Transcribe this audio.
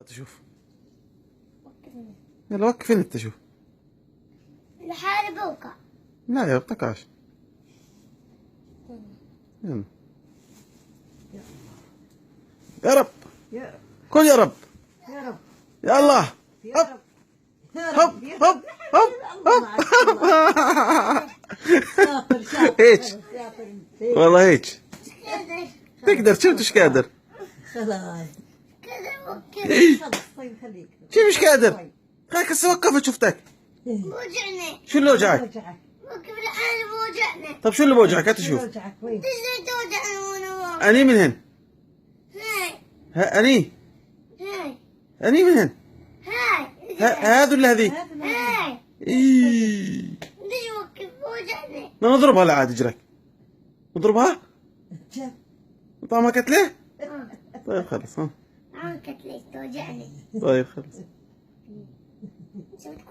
تشوف. يلا وقف انت شوف. لحالي بوقع. لا يا بتقعش. يلا يا رب. كل يا رب. يا الله. هب هب هب هب هب. هيك والله هيك تقدر. شو مش قادر؟ خلاص شو مش قادر؟ خليك هسه وقفت شفتك. بوجعني. شو اللي وجعك؟ وقف لحالي بوجعني. طب شو اللي بوجعك؟ هات شوف. ازاي توجعني وانا واقف؟ اني من هن؟ هاي اني هاي اني من هن؟ هاي هذا ولا هذيك؟ هاي. إيه. ليش وقف بوجعني؟ ما نضربها لا عاد اجرك. نضربها؟ طعمها كتلة؟ طيب خلص ها. عمك ليش توجعني؟ طيب خلص. شو بتقول؟